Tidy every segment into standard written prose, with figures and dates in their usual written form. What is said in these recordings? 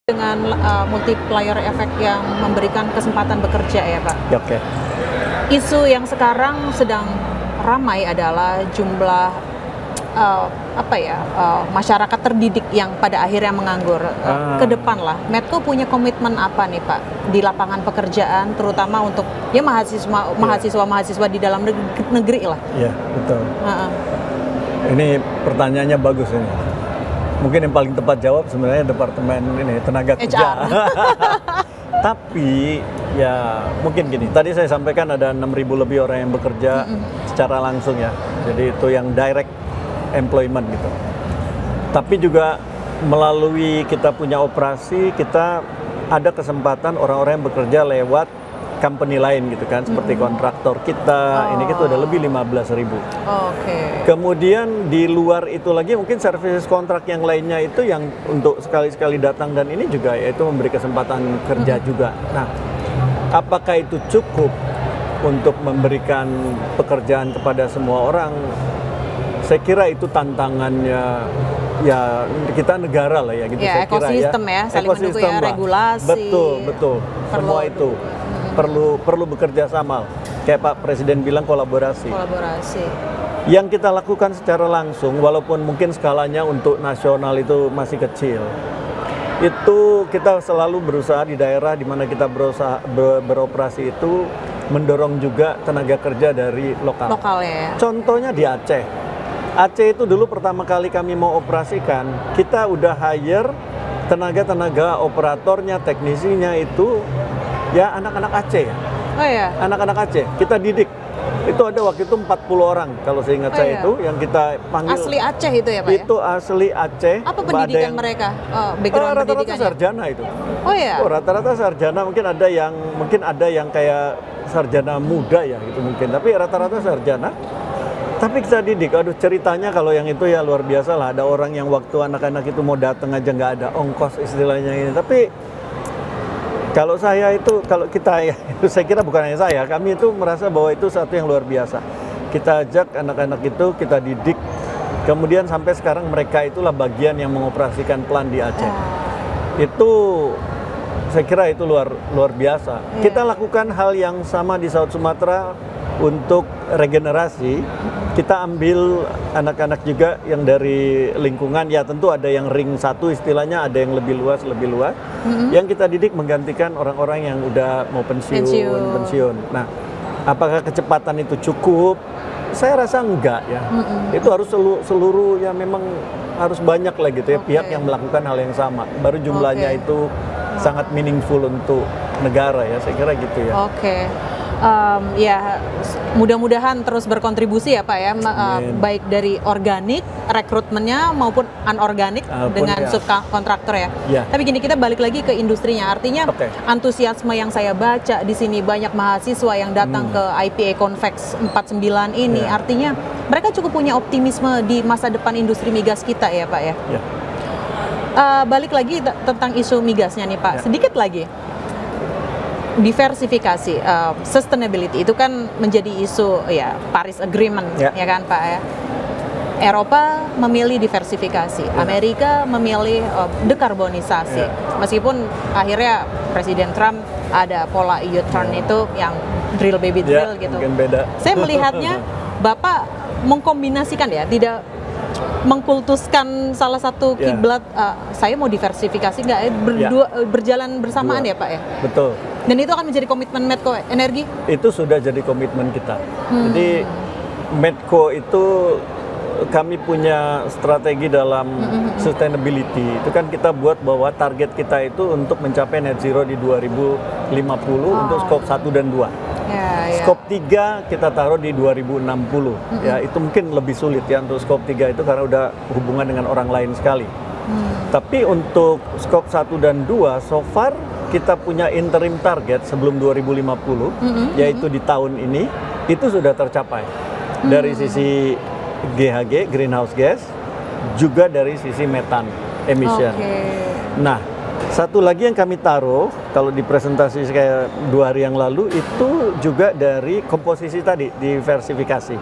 dengan multiplier effect yang memberikan kesempatan bekerja ya Pak. Oke. Isu yang sekarang sedang ramai adalah jumlah masyarakat terdidik yang pada akhirnya menganggur. Ke depan lah, Medco punya komitmen apa nih Pak di lapangan pekerjaan, terutama untuk ya mahasiswa di dalam negeri lah. Iya betul. Ini pertanyaannya bagus ini. Mungkin yang paling tepat jawab sebenarnya departemen ini tenaga kerja. Tapi ya mungkin gini. Tadi saya sampaikan ada 6.000 lebih orang yang bekerja secara langsung ya. Jadi itu yang direct employment gitu. Tapi juga melalui kita punya operasi, kita ada kesempatan orang-orang yang bekerja lewat company lain gitu kan, seperti kontraktor kita, ini kita udah lebih 15.000. Kemudian di luar itu lagi mungkin services kontrak yang lainnya itu yang untuk sekali-sekali datang dan ini juga yaitu memberi kesempatan kerja juga. Nah, apakah itu cukup untuk memberikan pekerjaan kepada semua orang? Saya kira itu tantangannya ya kita negara lah ya gitu. Ya, saya ekosistem kira, ya, saling mendukung ya, regulasi. Betul. Semua itu perlu bekerja sama. Kayak Pak Presiden bilang kolaborasi. Yang kita lakukan secara langsung, walaupun mungkin skalanya untuk nasional itu masih kecil, itu kita selalu berusaha di daerah di mana kita beroperasi itu mendorong juga tenaga kerja dari lokal. Ya. Contohnya di Aceh. Aceh itu dulu pertama kali kami mau operasikan, kita udah hire tenaga operatornya, teknisinya itu ya anak-anak Aceh ya. Oh ya. Anak-anak Aceh kita didik. Itu ada waktu itu 40 orang kalau saya ingat saya itu yang kita panggil. Asli Aceh itu ya Pak? Itu asli Aceh. Apa pendidikan mereka? Background rata-rata pendidikannya? sarjana itu. Oh ya. Rata-rata sarjana, mungkin ada yang kayak sarjana muda ya gitu mungkin. Tapi rata-rata sarjana. Tapi kita didik, aduh ceritanya kalau yang itu ya luar biasa lah. Ada orang yang waktu anak-anak itu mau datang aja nggak ada ongkos istilahnya ini. Tapi kalau kita ya, saya kira bukan hanya saya, kami itu merasa bahwa itu satu yang luar biasa. Kita ajak anak-anak itu, kita didik, kemudian sampai sekarang mereka itulah bagian yang mengoperasikan plan di Aceh. Itu saya kira itu luar biasa. Kita lakukan hal yang sama di South Sumatera untuk regenerasi. Kita ambil anak-anak juga yang dari lingkungan, ya tentu ada yang ring 1 istilahnya, ada yang lebih luas. Yang kita didik menggantikan orang-orang yang udah mau pensiun. Nah, apakah kecepatan itu cukup? Saya rasa enggak ya. Itu harus seluruh ya memang harus banyak lah gitu ya pihak yang melakukan hal yang sama. Baru jumlahnya itu sangat meaningful untuk negara ya, saya kira gitu ya. Ya mudah-mudahan terus berkontribusi ya Pak ya, baik dari organik rekrutmennya maupun anorganik dengan subkontraktor ya. Tapi gini, kita balik lagi ke industrinya, artinya antusiasme yang saya baca di sini banyak mahasiswa yang datang ke IPA Convex 49 ini, artinya mereka cukup punya optimisme di masa depan industri migas kita ya Pak ya. Balik lagi tentang isu migasnya nih Pak, sedikit lagi. Diversifikasi, sustainability itu kan menjadi isu ya Paris Agreement ya kan Pak ya. Eropa memilih diversifikasi, Amerika memilih dekarbonisasi. Meskipun akhirnya Presiden Trump ada pola U-turn itu yang drill baby drill gitu. Beda. Saya melihatnya Bapak mengkombinasikan ya, tidak mengkultuskan salah satu kiblat, saya mau diversifikasi nggak berjalan bersamaan ya Pak ya. Betul. Dan itu akan menjadi komitmen Medco Energi? Itu sudah jadi komitmen kita. Jadi Medco itu kami punya strategi dalam sustainability. Itu kan kita buat bahwa target kita itu untuk mencapai net zero di 2050 untuk scope 1 dan 2. Scope 3 kita taruh di 2060. Ya, itu mungkin lebih sulit ya untuk scope 3 itu karena udah hubungan dengan orang lain sekali. Tapi untuk scope 1 dan 2 so far kita punya interim target sebelum 2050 yaitu di tahun ini itu sudah tercapai. Dari sisi GHG, greenhouse gas, juga dari sisi metan emission. Nah, satu lagi yang kami taruh kalau di presentasi kayak 2 hari yang lalu itu juga dari komposisi tadi, diversifikasi.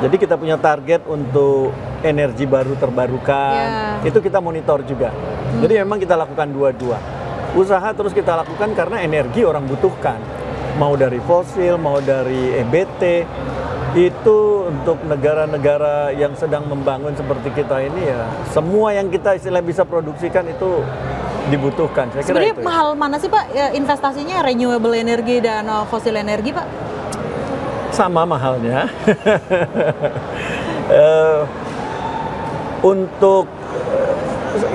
Jadi kita punya target untuk energi baru terbarukan, itu kita monitor juga. Jadi memang kita lakukan dua-dua. Usaha terus kita lakukan karena energi orang butuhkan. Mau dari fosil, mau dari EBT. Itu untuk negara-negara yang sedang membangun seperti kita ini ya, semua yang kita istilah bisa produksikan itu dibutuhkan. Saya kira sebenarnya itu, mahal mana sih Pak investasinya renewable energy dan fosil energi Pak? Sama mahalnya. Untuk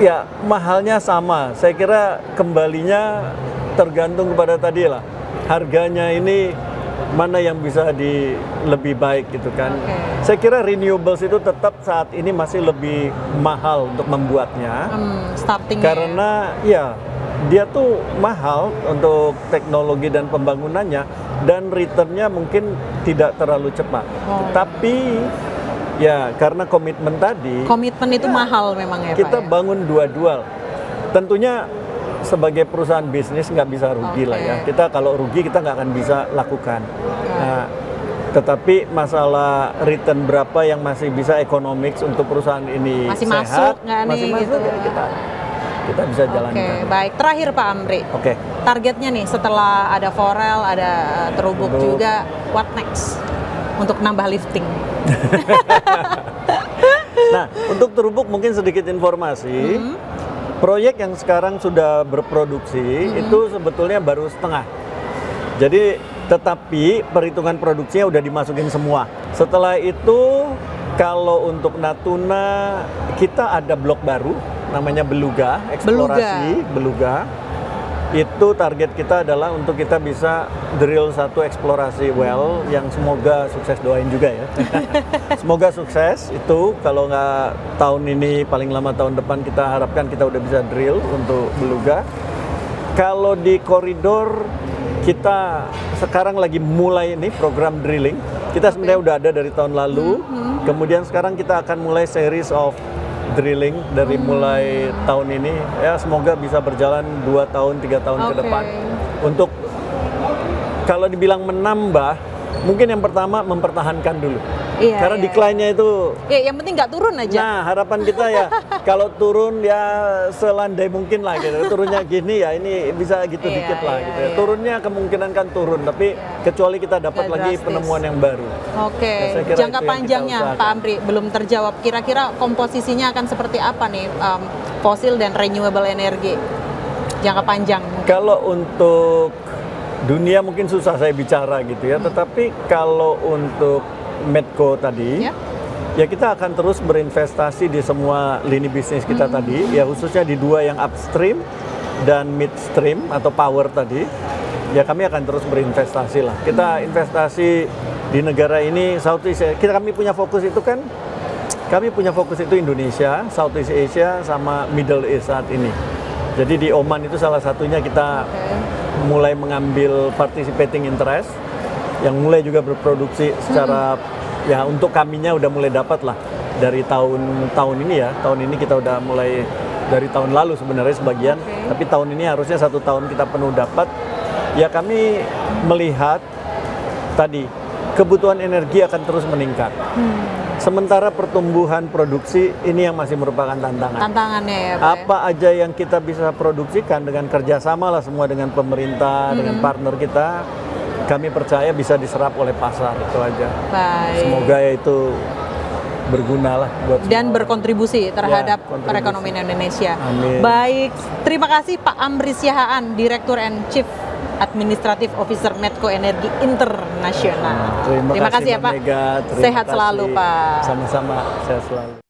ya mahalnya sama. Saya kira kembalinya tergantung kepada tadi lah. Harganya ini mana yang bisa lebih baik gitu kan. Saya kira renewables itu tetap saat ini masih lebih mahal untuk membuatnya. Karena ya dia tuh mahal untuk teknologi dan pembangunannya dan returnnya mungkin tidak terlalu cepat. Tapi ya karena komitmen tadi. Komitmen itu mahal memang ya Pak. Kita bangun dua-dua. Tentunya sebagai perusahaan bisnis nggak bisa rugi lah ya. Kita kalau rugi kita nggak akan bisa lakukan. Nah, tetapi masalah return berapa yang masih bisa economics untuk perusahaan ini masih sehat, masuk nggak nih? Masih masuk gitu. ya kita bisa jalankan. Baik. Terakhir Pak Amri. Targetnya nih setelah ada Forel, ada Terubuk juga, what next untuk nambah lifting? Nah, untuk Terubuk mungkin sedikit informasi. Proyek yang sekarang sudah berproduksi itu sebetulnya baru setengah. Jadi tetapi perhitungan produksinya udah dimasukin semua. Setelah itu kalau untuk Natuna kita ada blok baru namanya Beluga, eksplorasi Beluga. Itu target kita adalah untuk kita bisa drill satu eksplorasi well yang semoga sukses, doain juga ya. Semoga sukses itu, kalau nggak tahun ini paling lama tahun depan kita harapkan kita udah bisa drill untuk Beluga. Kalau di koridor kita sekarang lagi mulai ini program drilling. Kita sebenarnya udah ada dari tahun lalu. Kemudian sekarang kita akan mulai series of drilling dari mulai tahun ini ya, semoga bisa berjalan 2 tahun 3 tahun ke depan. Untuk kalau dibilang menambah, mungkin yang pertama mempertahankan dulu. Karena decline-nya itu yang penting nggak turun aja. Nah, harapan kita ya kalau turun ya selandai mungkin lah gitu. Turunnya gini ya ini bisa gitu dikit lah gitu ya. Turunnya kemungkinan kan turun, tapi kecuali kita dapat lagi penemuan yang baru. Jangka panjangnya Pak Amri belum terjawab. Kira-kira komposisinya akan seperti apa nih fosil dan renewable energy jangka panjang? Kalau untuk dunia mungkin susah saya bicara gitu ya. Tetapi kalau untuk Medco tadi, ya kita akan terus berinvestasi di semua lini bisnis kita tadi, ya khususnya di dua yang upstream dan midstream atau power tadi. Ya kami akan terus berinvestasi lah. Kita investasi di negara ini, Southeast Asia. Kami punya fokus itu kan, kami punya fokus itu Indonesia, Southeast Asia, sama Middle East saat ini. Jadi di Oman itu salah satunya kita mulai mengambil participating interest, yang mulai juga berproduksi secara ya untuk kaminya udah mulai dapat lah dari tahun ini ya. Tahun ini kita udah mulai dari tahun lalu sebenarnya sebagian, tapi tahun ini harusnya 1 tahun kita penuh dapat. Ya kami melihat tadi kebutuhan energi akan terus meningkat. Sementara pertumbuhan produksi ini yang masih merupakan tantangan. Tantangannya ya Pak. Apa aja yang kita bisa produksikan dengan kerjasama lah semua dengan pemerintah, dengan partner kita. Kami percaya bisa diserap oleh pasar, itu aja. Semoga ya itu berguna lah buat dan berkontribusi terhadap perekonomian Indonesia. Amin. Baik, terima kasih Pak Amri Siahaan, Direktur and Chief Administrative Officer Medco Energi Internasional. Terima kasih ya Pak. Mega. Sehat selalu Pak. Sama-sama, sehat selalu.